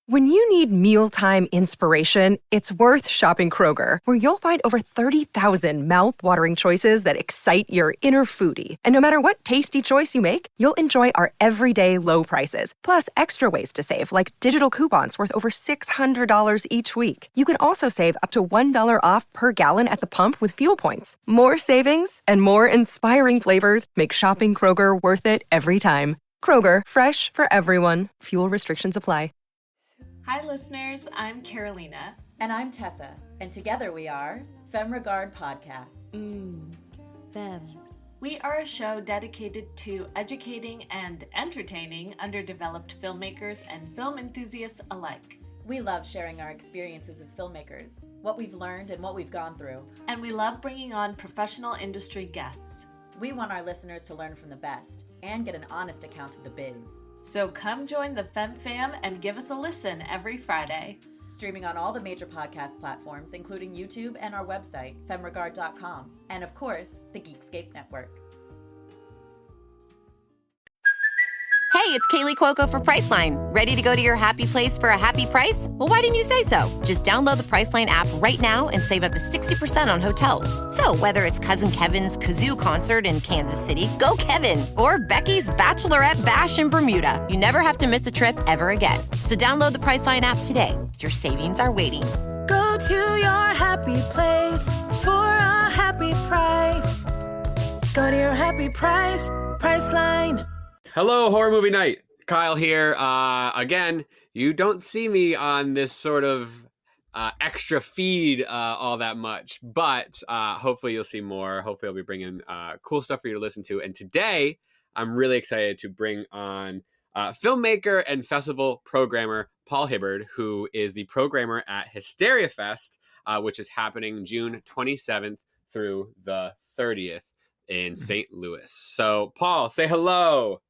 When you need mealtime inspiration, it's worth shopping Kroger, where you'll find over 30,000 mouth-watering choices that excite your inner foodie. And no matter what tasty choice you make, you'll enjoy our everyday low prices, plus extra ways to save, like digital coupons worth over $600 each week. You can also save up to $1 off per gallon at the pump with fuel points. More savings and more inspiring flavors make shopping Kroger worth it every time. Kroger, fresh for everyone. Fuel restrictions apply. Hi listeners, I'm Carolina. And I'm Tessa, and together we are Femme Regard Podcast. Femme. We are a show dedicated to educating and entertaining underdeveloped filmmakers and film enthusiasts alike. We love sharing our experiences as filmmakers, what we've learned and what we've gone through. And we love bringing on professional industry guests. We want our listeners to learn from the best and get an honest account of the biz. So come join the Femme Fam and give us a listen every Friday. Streaming on all the major podcast platforms, including YouTube and our website, femregard.com, and of course, the Geekscape Network. Hey, it's Kaylee Cuoco for Priceline. Ready to go to your happy place for a happy price? Well, why didn't you say so? Just download the Priceline app right now and save up to 60% on hotels. So whether it's Cousin Kevin's Kazoo Concert in Kansas City, go Kevin, or Becky's Bachelorette Bash in Bermuda, you never have to miss a trip ever again. So download the Priceline app today. Your savings are waiting. Go to your happy place for a happy price. Go to your happy price, Priceline. Hello, Horror Movie Night. Kyle here. Again, you don't see me on this sort of extra feed all that much, but hopefully you'll see more. Hopefully I'll be bringing cool stuff for you to listen to. And today, I'm really excited to bring on filmmaker and festival programmer Paul Hibbard, who is the programmer at Hysteria Fest, which is happening June 27th through the 30th in St. Louis. So, Paul, say hello.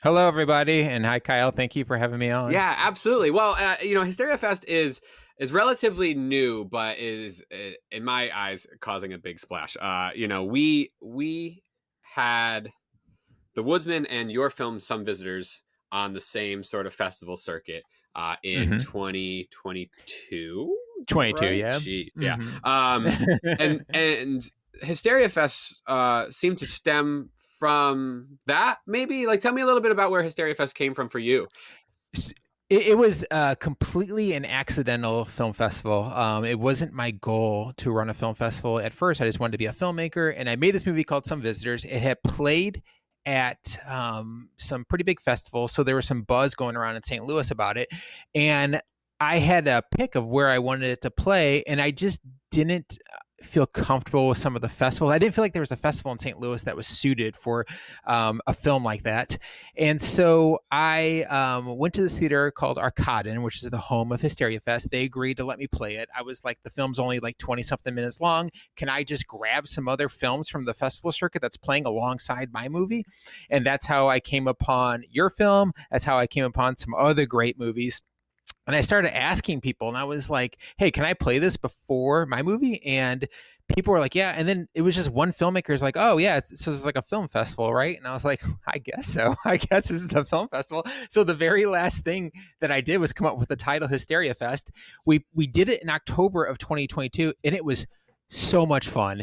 Hello, everybody, and hi, Kyle. Thank you for having me on. Yeah, absolutely. Well, Hysteria Fest is relatively new, but is, in my eyes, causing a big splash. We had The Woodsman and your film, Some Visitors, on the same sort of festival circuit in 2022. 22, right? yeah. Yeah. And Hysteria Fest seemed to stem from that, maybe? Like, tell me a little bit about where Hysteria Fest came from for you. It was completely an accidental film festival. It wasn't my goal to run a film festival. At first, I just wanted to be a filmmaker, and I made this movie called Some Visitors. It had played at some pretty big festivals, so there was some buzz going around in St. Louis about it, and I had a pick of where I wanted it to play, and I just didn't feel comfortable with some of the festivals. I didn't feel like there was a festival in St. Louis that was suited for a film like that. And so I went to this theater called Arcadon, which is the home of Hysteria Fest. They agreed to let me play it. I was like, the film's only like 20 something minutes long. Can I just grab some other films from the festival circuit that's playing alongside my movie? And that's how I came upon your film. That's how I came upon some other great movies. And I started asking people, and I was like, hey, can I play this before my movie? And people were like, yeah. And then it was just one filmmaker's like, oh, yeah, it's like a film festival, right? And I was like, I guess so. I guess this is a film festival. So the very last thing that I did was come up with the title Hysteria Fest. We did it in October of 2022, and it was so much fun.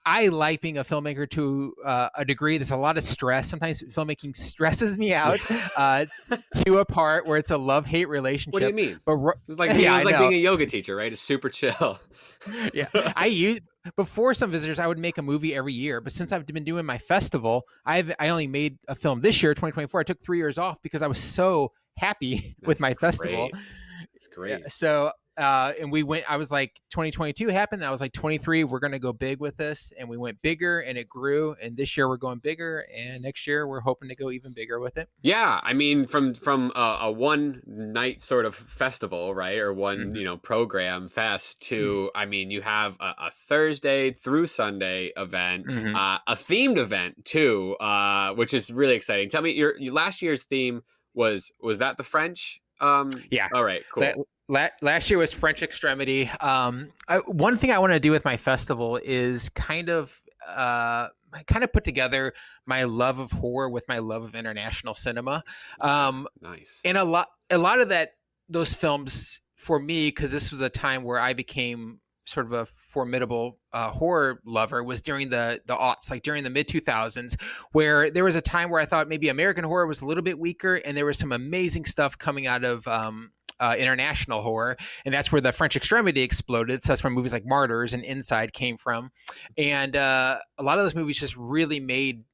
I like being a filmmaker to a degree. There's a lot of stress. Sometimes filmmaking stresses me out to a part where it's a love-hate relationship. What do you mean? But it's like, being a yoga teacher, right? It's super chill. Yeah. Before Some Visitors, I would make a movie every year. But since I've been doing my festival, I only made a film this year, 2024. I took 3 years off because I was so happy with my festival. It's great. Yeah, so and we went, I was like, 2022 happened. And I was like, 23, we're going to go big with this. And we went bigger and it grew. And this year we're going bigger. And next year we're hoping to go even bigger with it. Yeah. I mean, from a one night sort of festival, right? Or one, program fest to, I mean, you have a Thursday through Sunday event, a themed event too, which is really exciting. Tell me your last year's theme was that the French? Yeah. All right, cool. Last year was French Extremity. One thing I want to do with my festival is kind of put together my love of horror with my love of international cinema. Nice. And a lot of that those films for me, because this was a time where I became sort of a formidable horror lover, was during the aughts, like during the mid 2000s, where there was a time where I thought maybe American horror was a little bit weaker, and there was some amazing stuff coming out of international horror, and that's where the French Extremity exploded. So that's where movies like Martyrs and Inside came from, and a lot of those movies just really made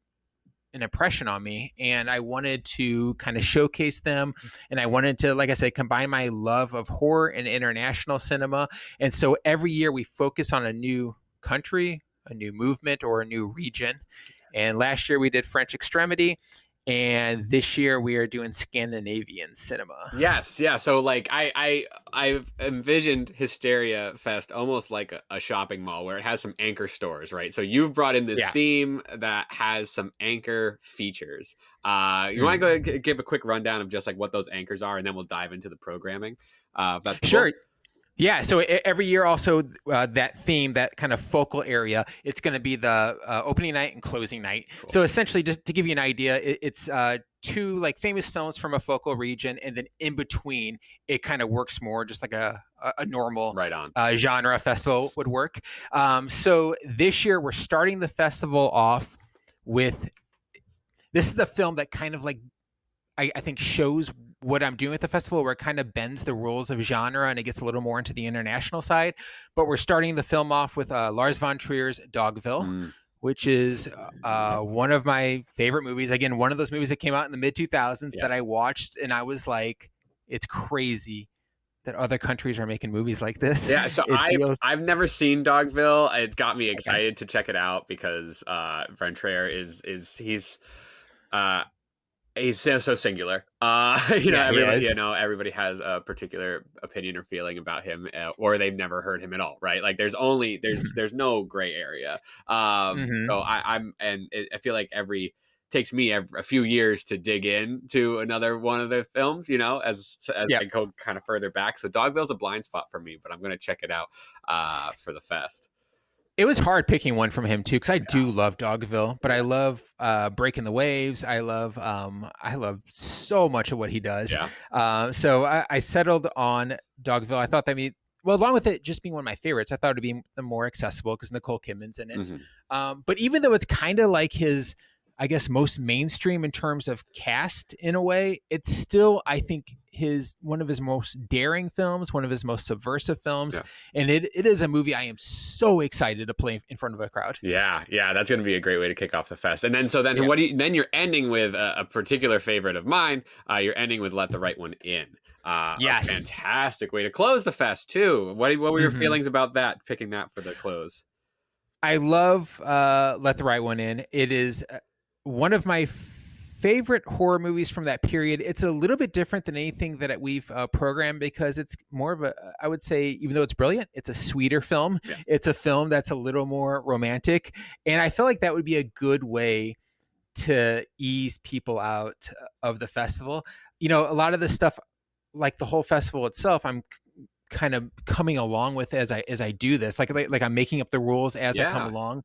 an impression on me, and I wanted to kind of showcase them, and I wanted to, like I said, combine my love of horror and international cinema. And so every year we focus on a new country, a new movement, or a new region. And last year we did French Extremity, and this year we are doing Scandinavian cinema. Yes, yeah. So like I've envisioned Hysteria Fest almost like a shopping mall where it has some anchor stores, right? So you've brought in this theme that has some anchor features. You want to go give a quick rundown of just like what those anchors are, and then we'll dive into the programming. That's cool. Sure. Yeah, so every year also that theme, that kind of focal area, it's going to be the opening night and closing night. Cool. So essentially, just to give you an idea, it's two like famous films from a focal region, and then in between, it kind of works more just like a normal genre festival would work. So this year, we're starting the festival off with, this is a film that kind of like, I think shows what I'm doing at the festival, where it kind of bends the rules of genre and it gets a little more into the international side. But we're starting the film off with Lars von Trier's Dogville, which is one of my favorite movies. Again, one of those movies that came out in the mid 2000s that I watched, and I was like, it's crazy that other countries are making movies like this. Yeah, so I've never seen Dogville. It's got me excited to check it out because von Trier he's so singular. Everybody has a particular opinion or feeling about him, or they've never heard him at all, right? Like there's no gray area. So I feel like takes me a few years to dig in to another one of the films, as I go kind of further back. So Dogville's a blind spot for me, but I'm going to check it out for the fest. It was hard picking one from him too, because I do love Dogville, but I love Breaking the Waves. I love so much of what he does. So I settled on Dogville. I thought along with it just being one of my favorites, I thought it'd be more accessible because Nicole Kidman's in it. But even though it's kind of like his, I guess, most mainstream in terms of cast in a way, it's still, I think, one of his most daring films, one of his most subversive films. And it is a movie I am so excited to play in front of a crowd. Yeah, that's going to be a great way to kick off the fest. And then then you're ending with a particular favorite of mine. You're ending with Let the Right One In. Yes. A fantastic way to close the fest too. What were your feelings about that, picking that for the close? I love Let the Right One In. It is one of my favorite horror movies from that period. It's a little bit different than anything that we've programmed, because it's more of I would say, even though it's brilliant, it's a sweeter film. It's a film that's a little more romantic. And I feel like that would be a good way to ease people out of the festival. A lot of the stuff, like the whole festival itself, I'm kind of coming along with as I do this, like I'm making up the rules as I come along.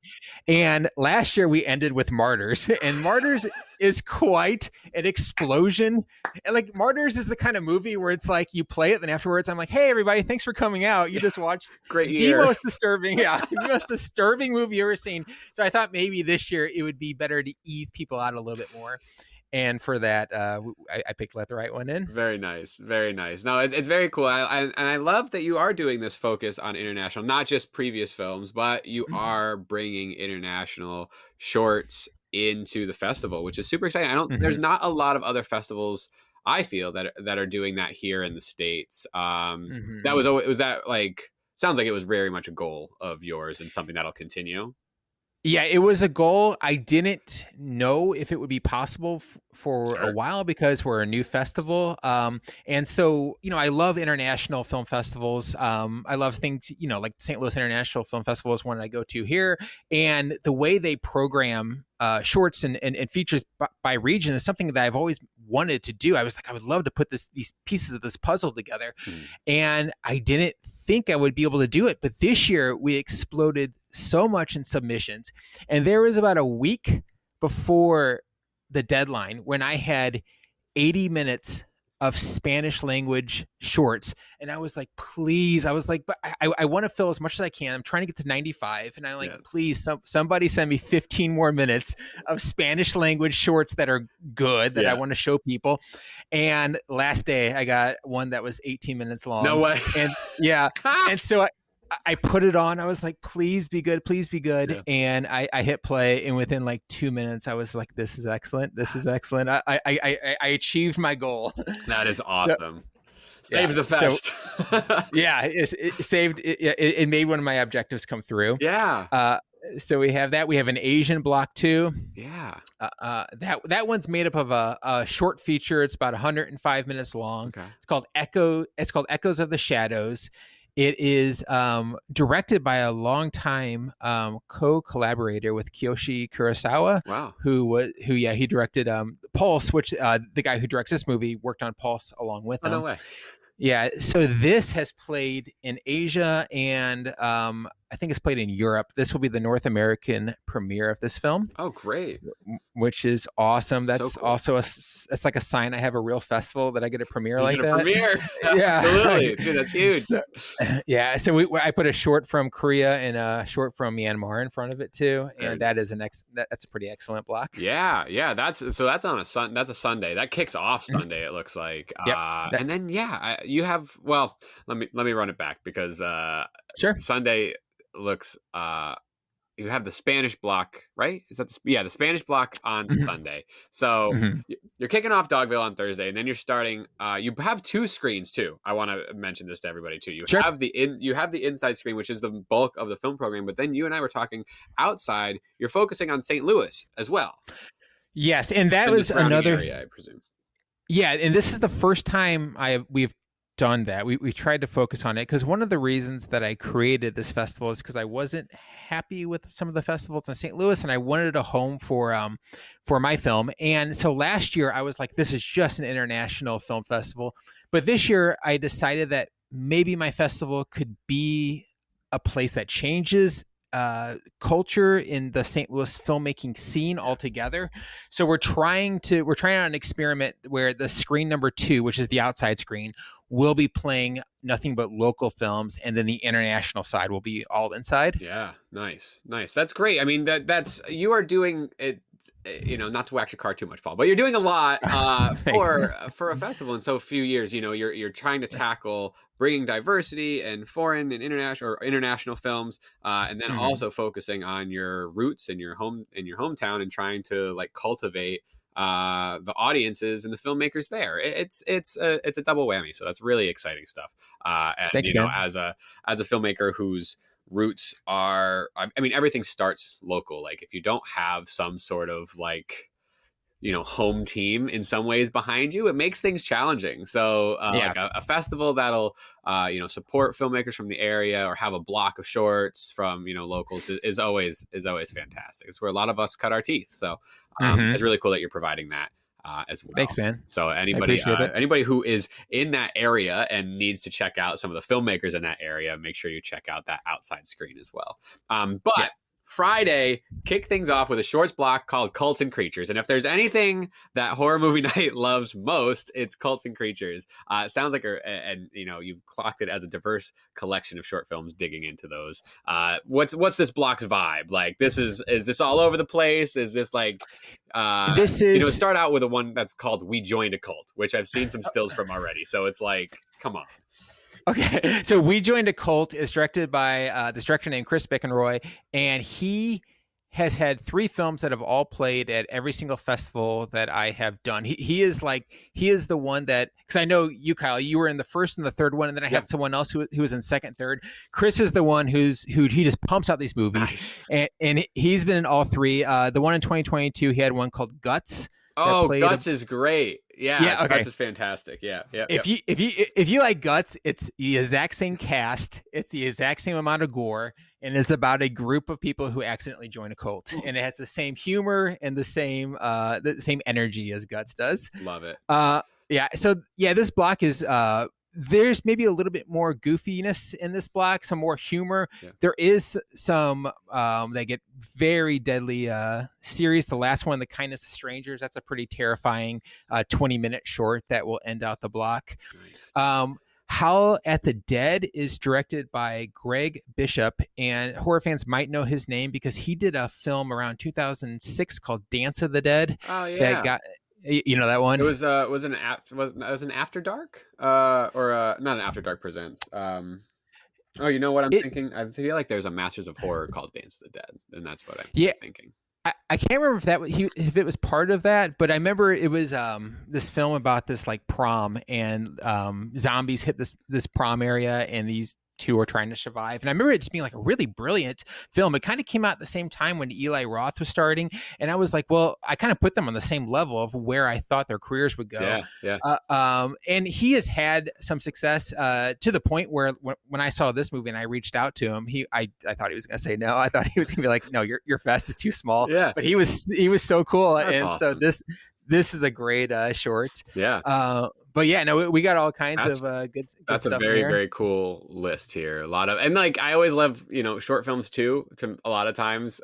And last year we ended with Martyrs, and Martyrs is quite an explosion. And like Martyrs is the kind of movie where it's like you play it, then afterwards I'm like, hey everybody, thanks for coming out. You just watched the most disturbing movie you've ever seen. So I thought maybe this year it would be better to ease people out a little bit more. And for that, I picked Let the Right One In. Very nice. Very nice. No, it's very cool. I love that you are doing this focus on international, not just previous films, but you are bringing international shorts into the festival, which is super exciting. There's not a lot of other festivals, I feel, that are doing that here in the States. Sounds like it was very much a goal of yours and something that'll continue. Yeah, it was a goal. I didn't know if it would be possible for a while, because we're a new festival. And so, I love international film festivals. I love things, like St. Louis International Film Festival is one I go to here. And the way they program shorts and features by region is something that I've always wanted to do. I was like, I would love to put these pieces of this puzzle together. And I didn't think I would be able to do it. But this year we exploded so much in submissions. And there was about a week before the deadline when I had 80 minutes of Spanish language shorts. And I was like, please, but I want to fill as much as I can. I'm trying to get to 95. And I'm like, please, somebody send me 15 more minutes of Spanish language shorts that are good, that I want to show people. And last day I got one that was 18 minutes long. No way. And and so I put it on. I was like, please be good. Please be good. Yeah. And I hit play. And within like 2 minutes, I was like, this is excellent. This is excellent. I achieved my goal. That is awesome. Saves the fest. So, it saved. It made one of my objectives come through. Yeah. So we have that. We have an Asian block too. Yeah. That one's made up of a short feature. It's about 105 minutes long. Okay. It's called Echoes of the Shadows. It is directed by a longtime co-collaborator with Kiyoshi Kurosawa. Wow. He directed Pulse, which the guy who directs this movie worked on Pulse along with him. No way. Yeah. So this has played in Asia and I think it's played in Europe. This will be the North American premiere of this film. Oh, great. Which is awesome. That's so cool. Also it's like a sign I have a real festival that I get a premiere like that. Premiere. Yeah. Absolutely. Dude, that's huge. So I put a short from Korea and a short from Myanmar in front of it too. And that is that's a pretty excellent block. Yeah. That's on that's a Sunday. That kicks off Sunday, it looks like. Yep. And then you have, well, let me run it back because sure. Sunday looks you have the Spanish block, right? Is that the Spanish block on Sunday. So you're kicking off Dogville on Thursday, and then you're starting. You have two screens too. I want to mention this to everybody too. You have the inside screen, which is the bulk of the film program. But then you and I were talking outside. You're focusing on St. Louis as well. Yes, and that was another area, I presume. Yeah, and this is the first time we've done that. We tried to focus on it because one of the reasons that I created this festival is because I wasn't happy with some of the festivals in St. Louis and I wanted a home for my film. And so last year I was like, this is just an international film festival. But this year I decided that maybe my festival could be a place that changes culture in the St. Louis filmmaking scene altogether. So we're trying out an experiment where the screen number 2, which is the outside screen, will be playing nothing but local films, and then the international side will be all inside. Yeah, nice. That's great. I mean, that's you are doing it. Not to wax your car too much, Paul, but you're doing a lot Thanks, for a festival in so few years. You're trying to tackle bringing diversity and foreign and international films, and then also focusing on your roots in your hometown and trying to like cultivate the audiences and the filmmakers there. It's a double whammy. So that's really exciting stuff. And Thanks, man. as a filmmaker whose roots are, I mean, everything starts local. Like if you don't have some sort of like, home team in some ways behind you, it makes things challenging. So like a festival that'll, support filmmakers from the area or have a block of shorts from, locals is always fantastic. It's where a lot of us cut our teeth. So it's really cool that you're providing that as well. Thanks, man. So anybody who is in that area and needs to check out some of the filmmakers in that area, make sure you check out that outside screen as well. Friday, kick things off with a shorts block called Cults and Creatures. And if there's anything that Horror Movie Night loves most, it's Cults and Creatures. It sounds like, you've clocked it as a diverse collection of short films digging into those. What's this block's vibe? Like, is this all over the place? Is this like, start out with a one that's called We Joined a Cult, which I've seen some stills from already. So it's like, come on. Okay, so We Joined a Cult is directed by this director named Chris Beckenroy, and he has had 3 films that have all played at every single festival that I have done. He is the one that, because I know you, Kyle, you were in the first and the third one, and then I had someone else who was in second, third. Chris is the one who he just pumps out these movies, and he's been in all 3. The one in 2022, he had one called Guts. Oh, Guts is great. Yeah, okay. Guts is fantastic. Yeah. If you like Guts, it's the exact same cast, it's the exact same amount of gore, and it's about a group of people who accidentally join a cult, and it has the same humor and the same energy as Guts does. Love it. So this block is there's maybe a little bit more goofiness in this block, some more humor. Yeah. There is some they get very deadly serious. The last one, The Kindness of Strangers, that's a pretty terrifying 20-minute short that will end out the block. Nice. Howl at the Dead is directed by Greg Bishop, and horror fans might know his name because he did a film around 2006 called Dance of the Dead. Oh yeah, that got, you know that one. It was an After Dark or not an After Dark Presents. Oh, you know what I'm thinking? I feel like there's a Masters of Horror called Dance of the Dead, and that's what I'm thinking. I can't remember if it was part of that, but I remember it was this film about this like prom, and zombies hit this prom area, and these two are trying to survive. And I remember it just being like a really brilliant film. It kind of came out at the same time when Eli Roth was starting, and I was like, well, I kind of put them on the same level of where I thought their careers would go. Yeah. And he has had some success to the point where when I saw this movie and I reached out to him, I thought he was going to say no. I thought he was going to be like, no, your fest is too small. Yeah. But he was so cool. That's and awesome. So this is a great short. Yeah. But yeah, no, we got all kinds of good That's stuff a very, in there. very cool list here. A lot of, and like, I always love, short films too. To a lot of times,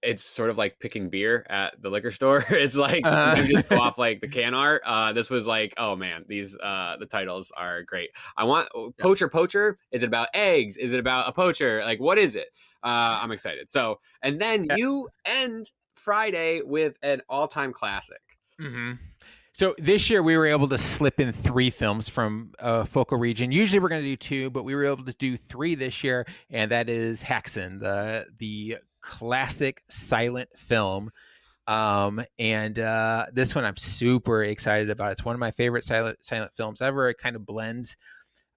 it's sort of like picking beer at the liquor store. It's like, you just go off like the can art. This was like, oh man, these, the titles are great. I want Poacher. Is it about eggs? Is it about a poacher? Like, what is it? I'm excited. So, and then you end Friday with an all-time classic. Mm-hmm. So this year we were able to slip in 3 films from focal region. Usually we're going to do 2, but we were able to do 3 this year, and that is Haxan, the classic silent film. And this one I'm super excited about. It's one of my favorite silent films ever. It kind of blends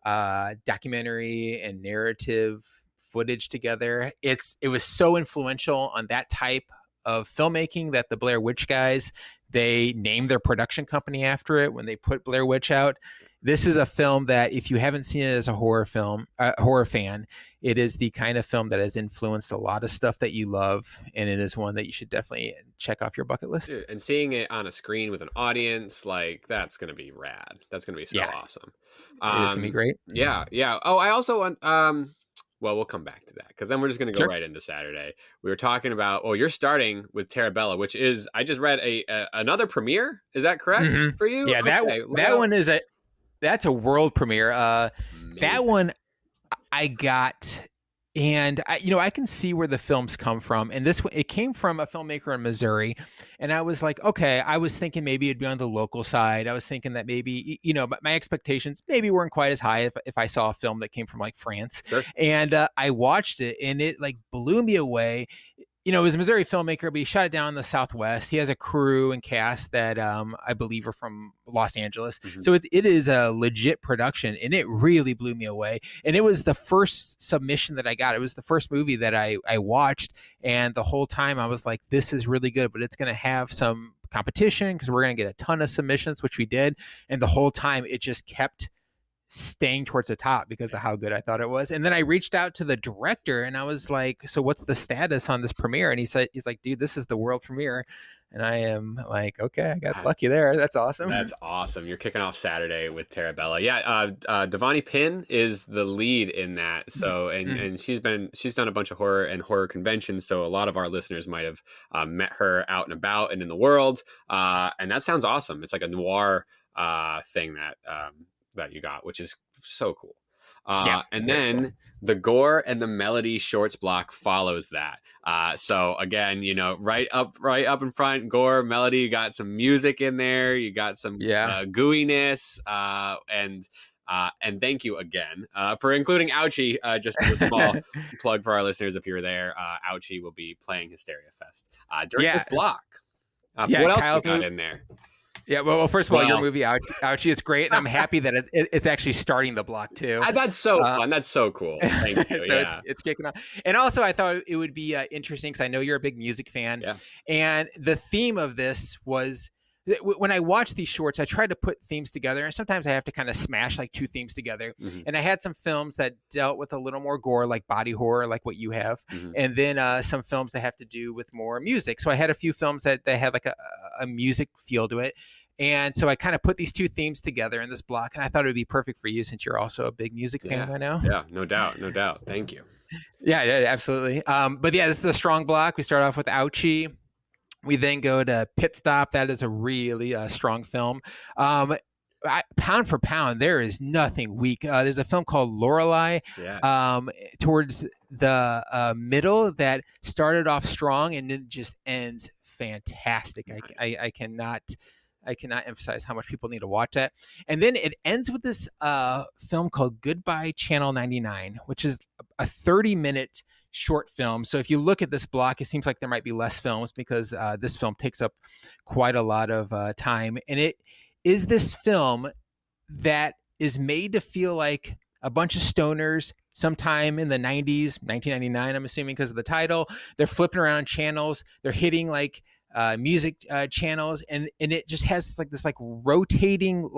documentary and narrative footage together. It was so influential on that type of filmmaking that the Blair Witch guys, they named their production company after it when they put Blair Witch out. This is a film that if you haven't seen it as a horror fan, it is the kind of film that has influenced a lot of stuff that you love, and it is one that you should definitely check off your bucket list. Dude, and seeing it on a screen with an audience, like, that's going to be rad. That's going to be so awesome. It's going to be great. Yeah. Oh, I also want, well, we'll come back to that because then we're just going to go right into Saturday. We were talking about, you're starting with Terabella, which is, I just read another premiere. Is that correct for you? Yeah, that one is that's a world premiere. That one I got, and I can see where the films come from. And this one, it came from a filmmaker in Missouri, and I was like, okay, I was thinking maybe it'd be on the local side. I was thinking that maybe, but my expectations maybe weren't quite as high if I saw a film that came from like France. Sure. And I watched it, and it like blew me away. It was a Missouri filmmaker, but he shot it down in the Southwest. He has a crew and cast that I believe are from Los Angeles. Mm-hmm. So it is a legit production, and it really blew me away. And it was the first submission that I got. It was the first movie that I watched, and the whole time I was like, this is really good, but it's going to have some competition because we're going to get a ton of submissions, which we did. And the whole time it just kept staying towards the top because of how good I thought it was. And then I reached out to the director and I was like, so what's the status on this premiere? And he's like, dude, this is the world premiere. And I am like, okay, I got lucky there. That's awesome. That's awesome. You're kicking off Saturday with Terabella. Yeah. Devani Pinn is the lead in that. So, and she's done a bunch of horror conventions. So a lot of our listeners might have met her out and about and in the world. And that sounds awesome. It's like a noir thing that you got, which is so cool. And then the gore and the melody shorts block follows that. So again, right up in front, gore, melody, you got some music in there, you got some gooiness, and thank you again for including Ouchie. Just as a small plug for our listeners, if you're there, Ouchie will be playing Hysteria Fest during this block. What else Kyle's got in there? Yeah, well, first of all, your movie Ouchie, it's great, and I'm happy that it's actually starting the block too. That's so fun. That's so cool. Thank you. So it's kicking off. And also, I thought it would be interesting because I know you're a big music fan. Yeah. And the theme of this was, when I watch these shorts, I try to put themes together, and sometimes I have to kind of smash like 2 themes together. Mm-hmm. And I had some films that dealt with a little more gore, like body horror, like what you have, and then some films that have to do with more music. So I had a few films that had like a music feel to it. And so I kind of put these two themes together in this block, and I thought it would be perfect for you since you're also a big music fan by now. Yeah, no doubt. Thank you. Yeah, absolutely. But yeah, this is a strong block. We start off with Ouchie. We then go to Pit Stop. That is a really strong film. Pound for pound, there is nothing weak. There's a film called Lorelei towards the middle that started off strong and then just ends fantastic. I cannot emphasize how much people need to watch that. And then it ends with this film called Goodbye Channel 99, which is a 30-minute short film. So if you look at this block, it seems like there might be less films because this film takes up quite a lot of time. And it is this film that is made to feel like a bunch of stoners sometime in the 90s, 1999, I'm assuming because of the title. They're flipping around channels. They're hitting like music channels. And it just has this rotating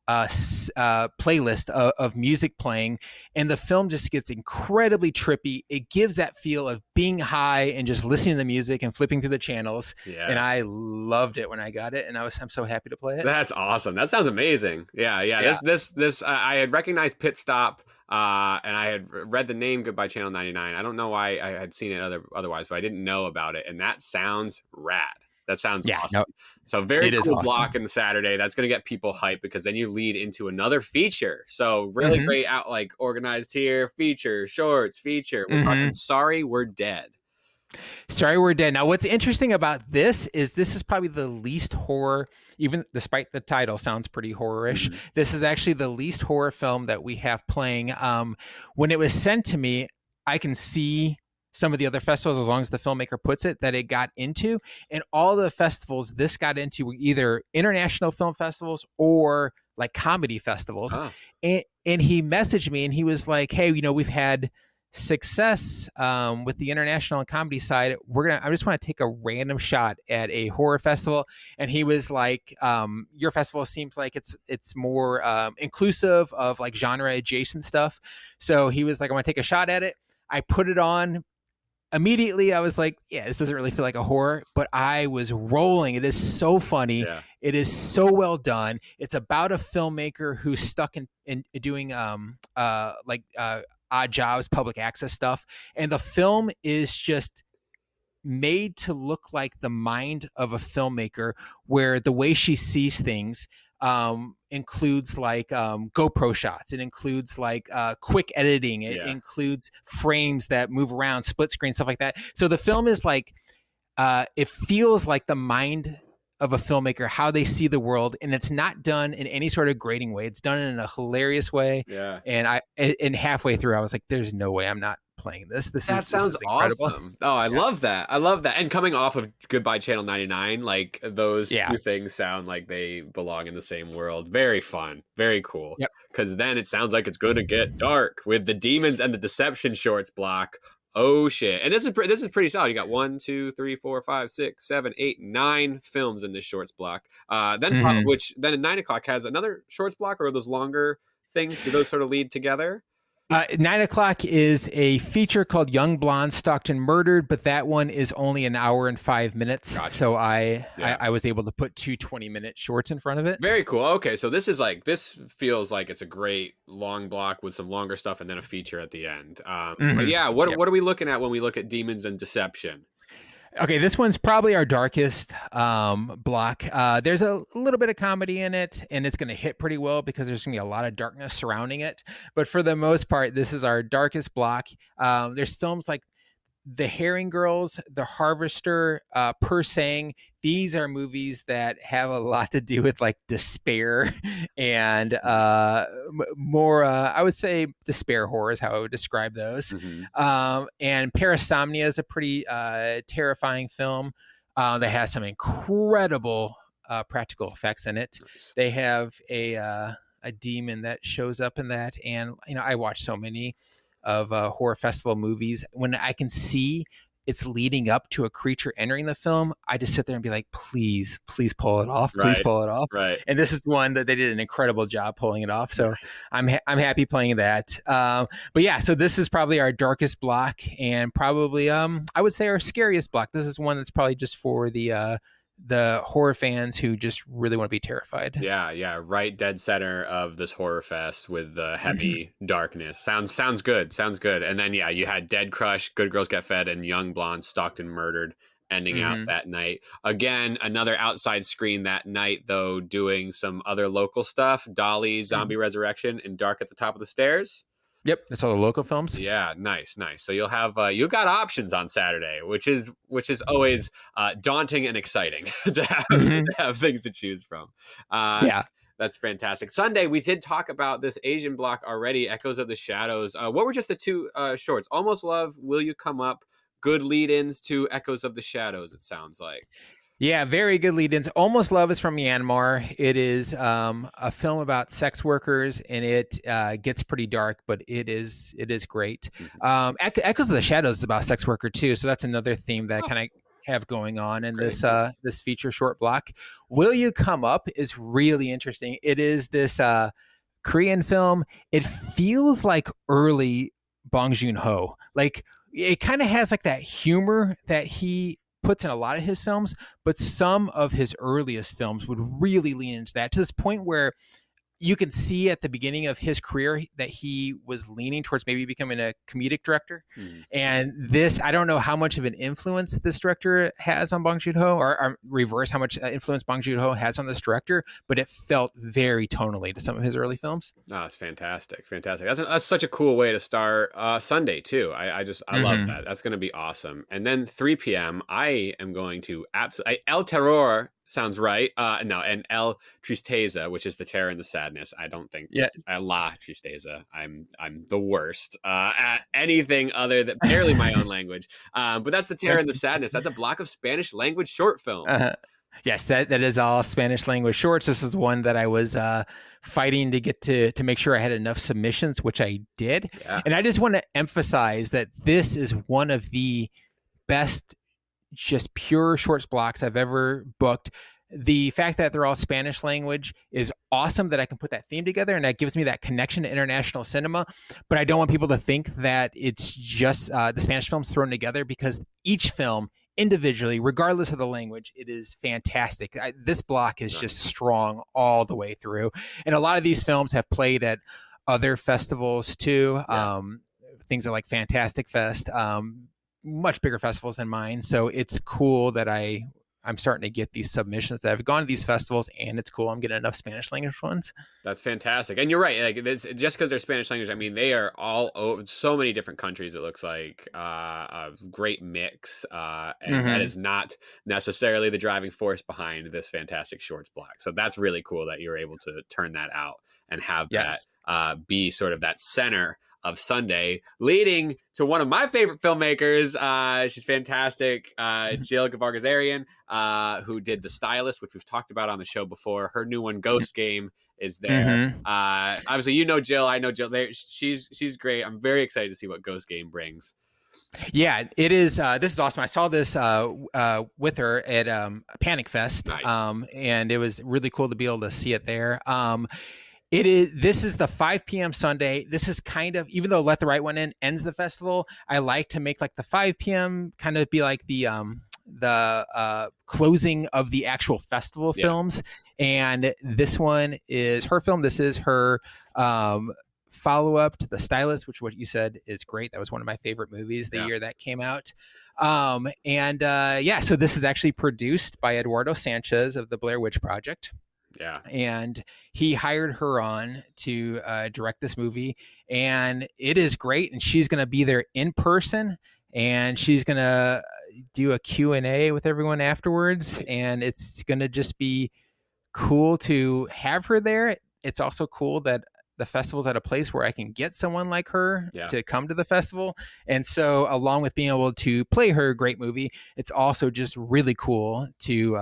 playlist of music playing, and the film just gets incredibly trippy. It gives that feel of being high and just listening to the music and flipping through the channels. And I loved it when I got it, and I'm so happy to play it. That's awesome. That sounds amazing. Yeah. This I had recognized Pit Stop, and I had read the name Goodbye Channel 99. I don't know why I had seen it otherwise, but I didn't know about it, and that sounds rad. That sounds awesome. No, so very cool awesome block in the Saturday. That's going to get people hyped because then you lead into another feature. So really great organized here. Feature, shorts, feature. We're talking Sorry, We're Dead. Sorry, We're Dead. Now, what's interesting about this is probably the least horror, even despite the title sounds pretty horror-ish. This is actually the least horror film that we have playing. When it was sent to me, I can see some of the other festivals, as long as the filmmaker puts it, that it got into. And all the festivals this got into were either international film festivals or like comedy festivals. And he messaged me and he was like, hey, we've had success with the international and comedy side. I just want to take a random shot at a horror festival. And he was like, your festival seems like it's more inclusive of like genre adjacent stuff. So he was like, I want to take a shot at it. I put it on. Immediately, I was like, yeah, this doesn't really feel like a horror, but I was rolling. It is so funny. Yeah. It is so well done. It's about a filmmaker who's stuck in doing odd jobs, public access stuff. And the film is just made to look like the mind of a filmmaker, where the way she sees things includes GoPro shots. It includes quick editing. It includes frames that move around, split screen, stuff like that. So the film is it feels like the mind of a filmmaker, how they see the world, and it's not done in any sort of grating way. It's done in a hilarious way. Yeah. And halfway through, I was like, "There's no way I'm not playing this. This sounds incredible." Awesome. Oh, I love that. And coming off of Goodbye Channel 99, those two things sound like they belong in the same world. Very fun. Very cool. Because then it sounds like it's going to get dark with the Demons and the Deception shorts block. Oh shit! And this is pretty solid. You got 1, 2, 3, 4, 5, 6, 7, 8, 9 films in this shorts block. Which then at 9 o'clock has another shorts block, or are those longer things? Do those sort of lead together? 9 o'clock is a feature called Young Blonde Stalked and Murdered, but that one is only an hour and 5 minutes. Gotcha. So I was able to put 2 20-minute shorts in front of it. Very cool. Okay, so this feels like it's a great long block with some longer stuff and then a feature at the end. But yeah, what are we looking at when we look at Demons and Deception? Okay, this one's probably our darkest block. There's a little bit of comedy in it, and it's going to hit pretty well because there's going to be a lot of darkness surrounding it. But for the most part, this is our darkest block. There's films like The Herring Girls, The Harvester, Per Sang. These are movies that have a lot to do with despair and more, I would say despair horror is how I would describe those. And Parasomnia is a pretty terrifying film that has some incredible practical effects in it. Nice. They have a demon that shows up in that. And, I watch so many of horror festival movies. When I can see it's leading up to a creature entering the film, I just sit there and be like, please pull it off. Please pull it off. Right. And this is one that they did an incredible job pulling it off. So I'm happy playing that. But yeah, so this is probably our darkest block and probably, I would say our scariest block. This is one that's probably just for the the horror fans who just really want to be terrified. Yeah, right dead center of this horror fest with the heavy darkness. Sounds good. And then you had Dead Crush, Good Girls Get Fed, and Young Blondes Stalked and Murdered ending out that night. Again, another outside screen that night, though, doing some other local stuff. Dolly, Zombie Resurrection, and Dark at the Top of the Stairs. Yep, that's all the local films. Yeah, nice. So you'll have you got options on Saturday, which is always daunting and exciting to have things to choose from. Yeah, that's fantastic. Sunday, we did talk about this Asian block already. Echoes of the Shadows. What were just the two shorts? Almost Love, Will You Come Up? Good lead-ins to Echoes of the Shadows. It sounds like. Yeah, very good lead-ins. Almost Love is from Myanmar. It is a film about sex workers, and it gets pretty dark, but it is great. Echoes of the Shadows is about sex worker too, so that's another theme that I kind of have going on in this feature short block. Will You Come Up is really interesting. It is this Korean film. It feels like early Bong Joon-ho. Like, it kind of has like that humor that he puts in a lot of his films, but some of his earliest films would really lean into that, to this point where you can see at the beginning of his career that he was leaning towards maybe becoming a comedic director. And this, I don't know how much of an influence this director has on Bong Joon-ho, or reverse, how much influence Bong Joon-ho has on this director, but it felt very tonally to some of his early films. Oh, it's fantastic. That's such a cool way to start Sunday too. I love that. That's going to be awesome. And then 3 p.m. I am going to El Terror. Sounds right. No, and El Tristeza, which is the terror and the sadness. I don't think. Yeah. La Tristeza. I'm the worst at anything other than barely my own language. But that's the terror and the sadness. That's a block of Spanish language short film. Yes, that is all Spanish language shorts. This is one that I was fighting to get to make sure I had enough submissions, which I did. Yeah. And I just want to emphasize that this is one of the best just pure shorts blocks I've ever booked. The fact that they're all Spanish language is awesome, that I can put that theme together, and that gives me that connection to international cinema. But I don't want people to think that it's just the Spanish films thrown together, because each film individually, regardless of the language, it is fantastic. This block is just strong all the way through. And a lot of these films have played at other festivals too. Yeah. Things like Fantastic Fest, much bigger festivals than mine. So it's cool that I'm starting to get these submissions that have gone to these festivals, and it's cool I'm getting enough Spanish language ones. That's fantastic. And you're right. Like, just because they're Spanish language, I mean, they are all over so many different countries. It looks like a great mix. And that is not necessarily the driving force behind this fantastic shorts block. So that's really cool that you're able to turn that out and have that be sort of that center of Sunday, leading to one of my favorite filmmakers. She's fantastic. Jill Gavargazarian, who did The Stylist, which we've talked about on the show before. Her new one, Ghost Game, is there. Obviously, you know Jill. I know Jill. She's great. I'm very excited to see what Ghost Game brings. Yeah, it is. This is awesome. I saw this with her at Panic Fest, nice. And it was really cool to be able to see it there. This is the 5 p.m. Sunday. This is kind of, even though Let the Right One In ends the festival, I like to make like the 5 p.m. kind of be like the closing of the actual festival films. And this one is her film. This is her follow-up to The Stylist, which what you said is great. That was one of my favorite movies the year that came out. So this is actually produced by Eduardo Sanchez of the Blair Witch Project. Yeah. And he hired her on to direct this movie, and it is great. And she's going to be there in person, and she's going to do a Q&A with everyone afterwards. Nice. And it's going to just be cool to have her there. It's also cool that the festival's at a place where I can get someone like her to come to the festival. And so along with being able to play her great movie, it's also just really cool to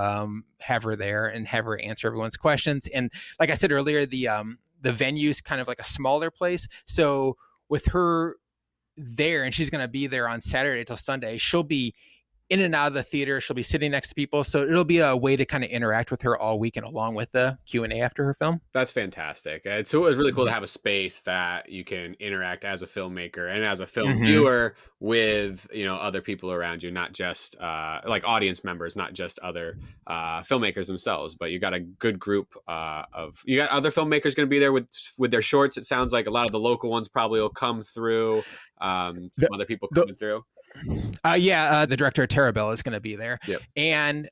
have her there and have her answer everyone's questions. And like I said earlier, the venue's kind of like a smaller place. So with her there, and she's going to be there on Saturday till Sunday, she'll be in and out of the theater. She'll be sitting next to people. So it'll be a way to kind of interact with her all weekend along with the Q&A after her film. That's fantastic. It's always really cool to have a space that you can interact as a filmmaker and as a film viewer with, other people around you, not just like audience members, not just other filmmakers themselves, but you got a good group you got other filmmakers going to be there with their shorts. It sounds like a lot of the local ones probably will come through. Some other people coming through. The director of Terabell is going to be there. Yep. And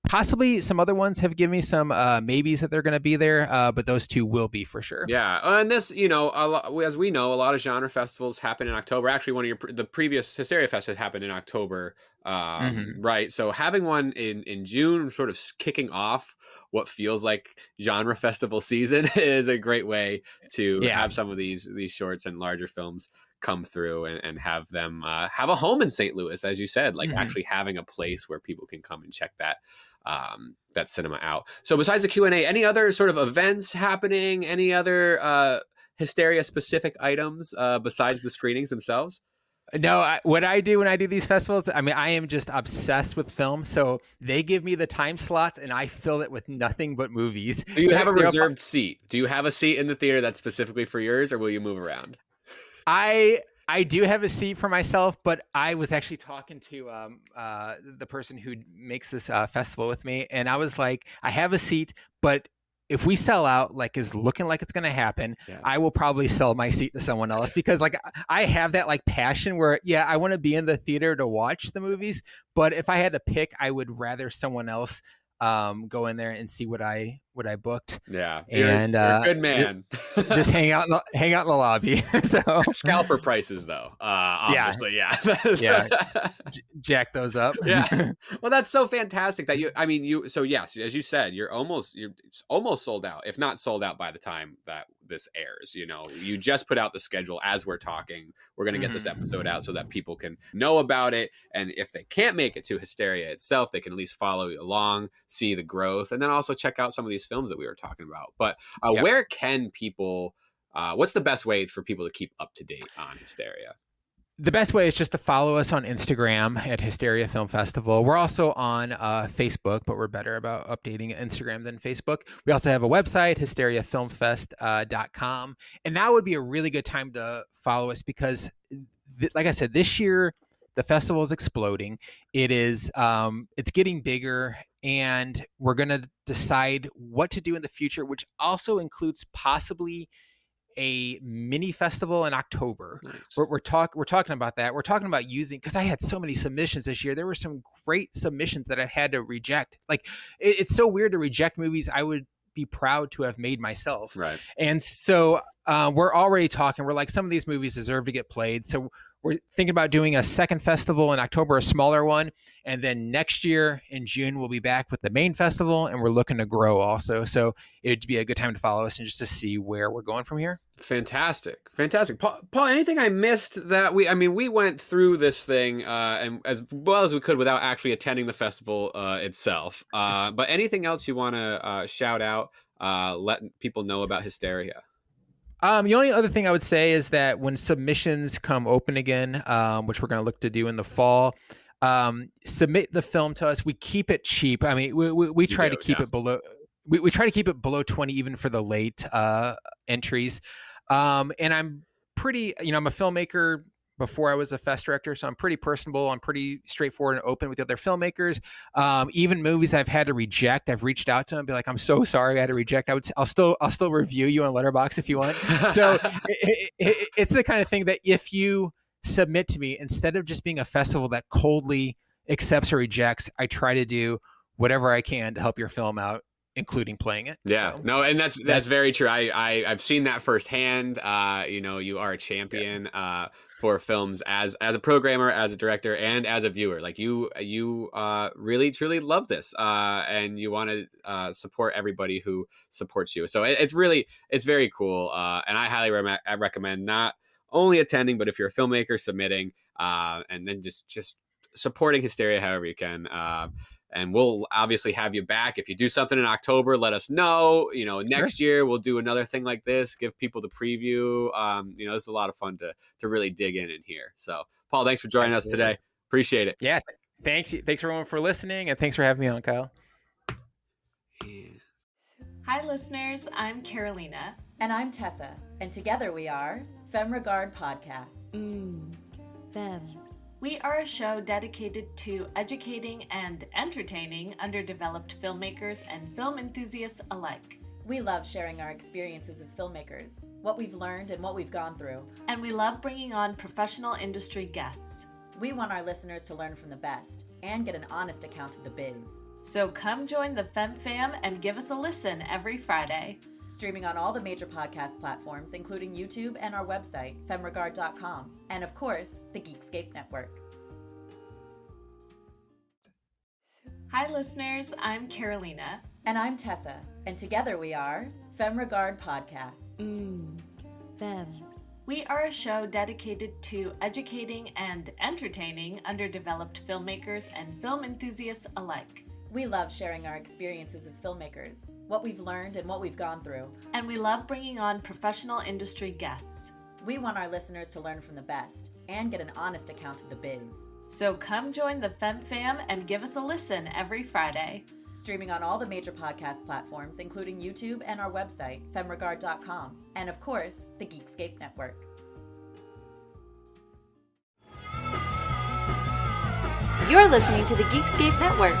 possibly some other ones have given me some maybes that they're going to be there, but those two will be for sure. Yeah, and this, as we know, a lot of genre festivals happen in October. Actually, the previous Hysteria Fest had happened in October, right? So having one in June, sort of kicking off what feels like genre festival season, is a great way to have some of these shorts and larger films come through and have them have a home in St. Louis, as you said, like actually having a place where people can come and check that cinema out. So besides the Q&A, any other sort of events happening, any other Hysteria specific items besides the screenings themselves? No, what I do when I do these festivals, I am just obsessed with film. So they give me the time slots and I fill it with nothing but movies. Do you have a reserved seat? Do you have a seat in the theater that's specifically for yours, or will you move around? I do have a seat for myself, but I was actually talking to the person who makes this festival with me, and I was like, I have a seat, but if we sell out, like is looking like it's going to happen, I will probably sell my seat to someone else, because like I have that like passion where, I want to be in the theater to watch the movies, but if I had to pick, I would rather someone else go in there and see what I booked. Yeah, and you're a good man. just hang out in the lobby. So scalper prices though, obviously, jack those up. Yeah, well, that's so fantastic that so yes, as you said, you're almost sold out, if not sold out by the time that this airs. You just put out the schedule as we're talking. We're going to get this episode out so that people can know about it, and if they can't make it to Hysteria itself, they can at least follow along, see the growth, and then also check out some of these films that we were talking about. But where can people what's the best way for people to keep up to date on Hysteria? The best way is just to follow us on Instagram at Hysteria Film Festival. We're also on Facebook, but we're better about updating Instagram than Facebook. We also have a website, hysteriafilmfest.com. And that would be a really good time to follow us because, like I said, this year, the festival is exploding. It is, it's getting bigger, and we're going to decide what to do in the future, which also includes possibly a mini festival in October. Nice. We're talking about that. We're talking about using, because I had so many submissions this year. There were some great submissions that I had to reject. Like it's so weird to reject movies I would be proud to have made myself. Right. And so we're already talking. We're like, some of these movies deserve to get played. So we're thinking about doing a second festival in October, a smaller one. And then next year in June, we'll be back with the main festival, and we're looking to grow also. So it'd be a good time to follow us and just to see where we're going from here. Fantastic. Paul, anything I missed that we went through this thing and as well as we could without actually attending the festival itself. But anything else you want to shout out, let people know about Hysteria? The only other thing I would say is that when submissions come open again, which we're going to look to do in the fall, submit the film to us. We keep it cheap. I mean, we try to keep it below. We try to keep it below 20, even for the late entries. And I'm pretty, I'm a filmmaker before I was a fest director, so I'm pretty personable. I'm pretty straightforward and open with the other filmmakers. Even movies I've had to reject, I've reached out to them and be like, I'm so sorry I had to reject. I'll still review you on Letterboxd if you want. So it's the kind of thing that if you submit to me, instead of just being a festival that coldly accepts or rejects, I try to do whatever I can to help your film out, including playing it. Yeah, so, no, and that's very true. I've seen that firsthand. You are a champion for films as a programmer, as a director, and as a viewer. Like you really truly love this, and you want to support everybody who supports you. So it's very cool, and I highly recommend not only attending, but if you're a filmmaker, submitting, and then just supporting Hysteria however you can. And we'll obviously have you back. If you do something in October, let us know. Next year we'll do another thing like this, give people the preview. This is a lot of fun to really dig in here. So, Paul, thanks for joining us today. Appreciate it. Yeah. Thanks everyone for listening, and thanks for having me on, Kyle. Hi, listeners. I'm Carolina. And I'm Tessa. And together we are Femme Regard Podcast. Femme. We are a show dedicated to educating and entertaining underdeveloped filmmakers and film enthusiasts alike. We love sharing our experiences as filmmakers, what we've learned and what we've gone through. And we love bringing on professional industry guests. We want our listeners to learn from the best and get an honest account of the biz. So come join the Femme Fam and give us a listen every Friday. Streaming on all the major podcast platforms, including YouTube and our website, femregard.com. And of course, the Geekscape Network. Hi, listeners. I'm Carolina. And I'm Tessa. And together we are Femme Regard Podcast. Femme. We are a show dedicated to educating and entertaining underdeveloped filmmakers and film enthusiasts alike. We love sharing our experiences as filmmakers, what we've learned and what we've gone through. And we love bringing on professional industry guests. We want our listeners to learn from the best and get an honest account of the biz. So come join the Femme Fam and give us a listen every Friday. Streaming on all the major podcast platforms, including YouTube and our website, femregard.com. And of course, the Geekscape Network. You're listening to the Geekscape Network.